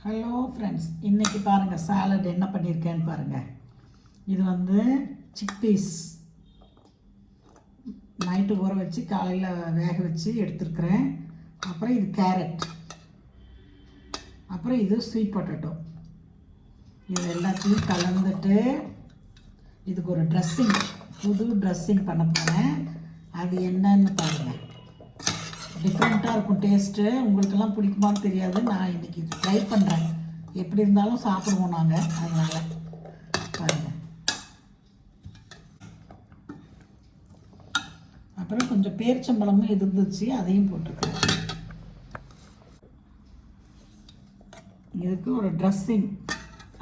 Hello friends, இன்றைக்கி பாருங்கள் salad என்ன பண்ணியிருக்கேன்னு பாருங்கள். இது வந்து சிக்பீஸ் நைட்டு ஊற வச்சு காலையில் வேக வச்சு எடுத்துருக்குறேன். அப்புறம் இது கேரட், அப்புறம் இது ஸ்வீட் பொட்டேட்டோ. இது எல்லாத்தையும் கலந்துட்டு இதுக்கு ஒரு புது ட்ரெஸ்ஸிங் பண்ண போகிறேன். அது என்னன்னு பாருங்கள். டிஃப்ரெண்ட்டாக இருக்கும் டேஸ்ட்டு. உங்களுக்கெல்லாம் பிடிக்குமான்னு தெரியாது. நான் இன்றைக்கி ட்ரை பண்ணுறேன். எப்படி இருந்தாலும் சாப்பிடுவோம் நாங்கள், அதனால் பாருங்கள். அப்புறம் கொஞ்சம் பேரிச்சம்பழமும் இருந்துச்சு, அதையும் போட்டிருக்கேன். இதுக்கு ஒரு ட்ரெஸ்ஸிங்,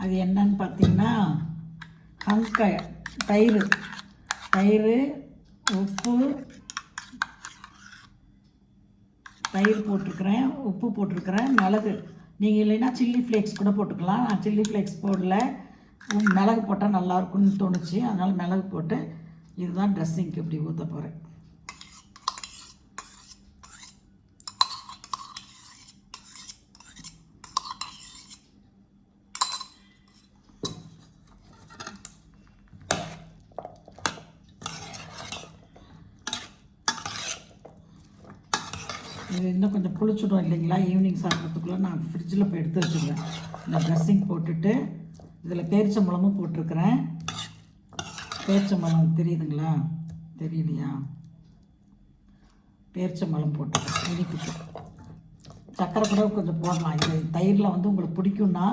அது என்னன்னு பார்த்தீங்கன்னா தயிர், உப்பு, தயிர் போட்டிருக்கிறேன், உப்பு போட்டிருக்கிறேன், மிளகு. நீங்கள் இல்லைன்னா சில்லி ஃப்ளேக்ஸ் கூட போட்டுக்கலாம். நான் சில்லி ஃப்ளேக்ஸ் போடல, மிளகு போட்டால் நல்லாயிருக்குன்னு தோணுச்சு, அதனால் மிளகு போட்டு இதுதான் ட்ரெஸ்ஸிங்க்கு இப்படி ஊற்ற போகிறேன். இது இன்னும் கொஞ்சம் புளிச்சுடும் இல்லைங்களா, ஈவினிங் சாப்பிட்றதுக்குள்ளே நான் ஃப்ரிட்ஜில் போய் எடுத்து வச்சுருவேன். இந்த ட்ரெஸ்ஸிங் போட்டுட்டு இதில் பேரிச்சம்பழமும் போட்டிருக்கிறேன். பேரிச்சம்பழம் தெரியுதுங்களா, தெரியலையா? பேரிச்சம்பழம் போட்டுருக்கேன். இனிப்புக்கு சர்க்கரை கூட கொஞ்சம் போடலாம். இது தயிரில் வந்து உங்களுக்கு பிடிக்கும்னா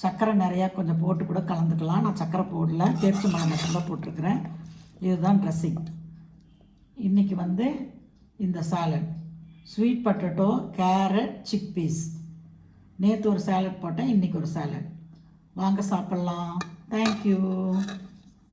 சர்க்கரை நிறையா கொஞ்சம் போட்டு கூட கலந்துக்கலாம். நான் சர்க்கரை போடல, பேரிச்சம்பழம் மட்டும்தான் போட்டிருக்கிறேன். இதுதான் ட்ரெஸ்ஸிங். இன்றைக்கி வந்து இந்த சாலட் ஸ்வீட் பொட்டேட்டோ, கேரட், சிக்பீஸ். நேற்று ஒரு சாலட் போட்டேன், இன்றைக்கி ஒரு சாலட். வாங்க சாப்பிட்லாம். தேங்க்யூ.